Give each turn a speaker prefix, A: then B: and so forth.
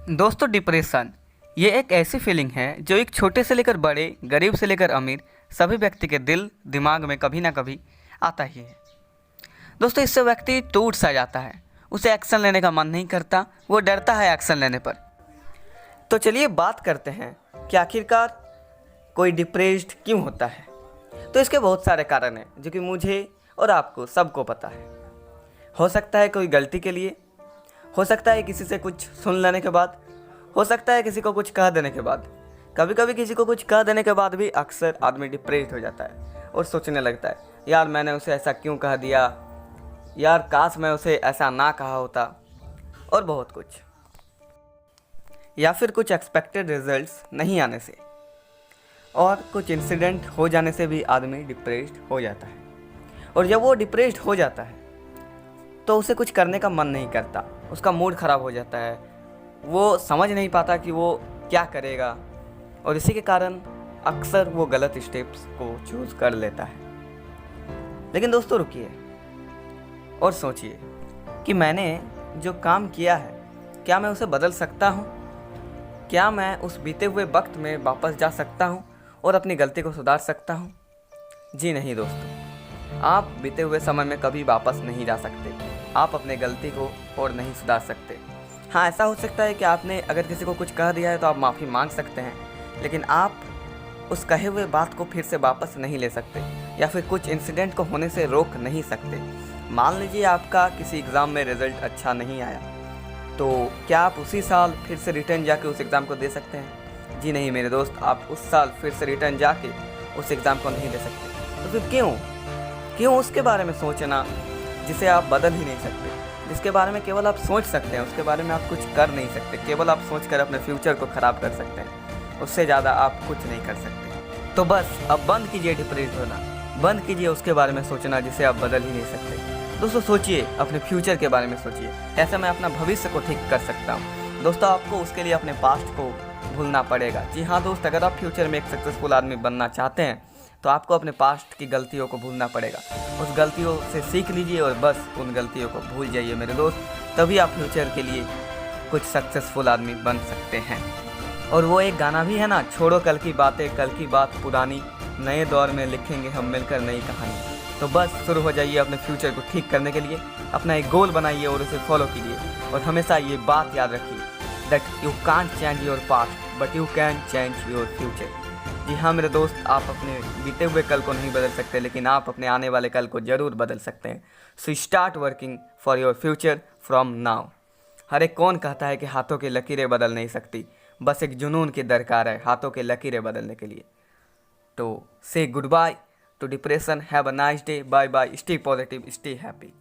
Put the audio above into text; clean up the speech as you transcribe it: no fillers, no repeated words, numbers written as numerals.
A: दोस्तों, डिप्रेशन ये एक ऐसी फीलिंग है जो एक छोटे से लेकर बड़े, गरीब से लेकर अमीर सभी व्यक्ति के दिल दिमाग में कभी ना कभी आता ही है। दोस्तों, इससे व्यक्ति टूट सा जाता है, उसे एक्शन लेने का मन नहीं करता, वो डरता है एक्शन लेने पर। तो चलिए बात करते हैं कि आखिरकार कोई डिप्रेस्ड क्यों होता है। तो इसके बहुत सारे कारण हैं जो कि मुझे और आपको सबको पता है। हो सकता है कोई गलती के लिए, हो सकता है किसी से कुछ सुन लेने के बाद, हो सकता है किसी को कुछ कह देने के बाद। कभी कभी किसी को कुछ कह देने के बाद भी अक्सर आदमी डिप्रेस्ड हो जाता है और सोचने लगता है, यार मैंने उसे ऐसा क्यों कह दिया, यार काश मैं उसे ऐसा ना कहा होता, और बहुत कुछ। या फिर कुछ एक्सपेक्टेड रिजल्ट्स नहीं आने से और कुछ इंसिडेंट हो जाने से भी आदमी डिप्रेस्ड हो जाता है। और जब वो डिप्रेस्ड हो जाता है तो उसे कुछ करने का मन नहीं करता, उसका मूड ख़राब हो जाता है, वो समझ नहीं पाता कि वो क्या करेगा, और इसी के कारण अक्सर वो गलत स्टेप्स को चूज़ कर लेता है। लेकिन दोस्तों रुकिए और सोचिए कि मैंने जो काम किया है, क्या मैं उसे बदल सकता हूँ? क्या मैं उस बीते हुए वक्त में वापस जा सकता हूँ और अपनी गलती को सुधार सकता हूँ? जी नहीं दोस्तों, आप बीते हुए समय में कभी वापस नहीं जा सकते, आप अपने गलती को और नहीं सुधार सकते। हाँ, ऐसा हो सकता है कि आपने अगर किसी को कुछ कह दिया है तो आप माफ़ी मांग सकते हैं, लेकिन आप उस कहे हुए बात को फिर से वापस नहीं ले सकते या फिर कुछ इंसिडेंट को होने से रोक नहीं सकते। मान लीजिए आपका किसी एग्ज़ाम में रिज़ल्ट अच्छा नहीं आया, तो क्या आप उसी साल फिर से रिटर्न जाके उस एग्ज़ाम को दे सकते हैं? जी नहीं मेरे दोस्त, आप उस साल फिर से रिटर्न जाके उस एग्ज़ाम को नहीं दे सकते। तो फिर क्यों उसके बारे में सोचना जिसे आप बदल ही नहीं सकते, जिसके बारे में केवल आप सोच सकते हैं, उसके बारे में आप कुछ कर नहीं सकते, केवल आप सोचकर अपने फ्यूचर को ख़राब कर सकते हैं, उससे ज़्यादा आप कुछ नहीं कर सकते। तो बस अब बंद कीजिए डिप्रेस्ड होना, बंद कीजिए उसके बारे में सोचना जिसे आप बदल ही नहीं सकते। दोस्तों सोचिए, अपने फ्यूचर के बारे में सोचिए, कैसे मैं अपना भविष्य को ठीक कर सकता हूँ। दोस्तों आपको उसके लिए अपने पास्ट को भूलना पड़ेगा। जी हाँ दोस्त, अगर आप फ्यूचर में एक सक्सेसफुल आदमी बनना चाहते हैं तो आपको अपने पास्ट की गलतियों को भूलना पड़ेगा। उस गलतियों से सीख लीजिए और बस उन गलतियों को भूल जाइए मेरे दोस्त, तभी आप फ्यूचर के लिए कुछ सक्सेसफुल आदमी बन सकते हैं। और वो एक गाना भी है ना, छोड़ो कल की बातें, कल की बात पुरानी, नए दौर में लिखेंगे हम मिलकर नई कहानी। तो बस शुरू हो जाइए अपने फ्यूचर को ठीक करने के लिए, अपना एक गोल बनाइए और उसे फॉलो कीजिए। और हमेशा ये बात याद रखिए that you can't change your past but you can change your future. जी हाँ मेरे दोस्त, आप अपने बीते हुए कल को नहीं बदल सकते, लेकिन आप अपने आने वाले कल को ज़रूर बदल सकते हैं। So start working for your future from now. हर एक कौन कहता है कि हाथों की लकीरें बदल नहीं सकती, बस एक जुनून की दरकार है हाथों की लकीरें बदलने के लिए। तो से goodbye to depression, have a nice day, bye bye, stay positive, stay happy.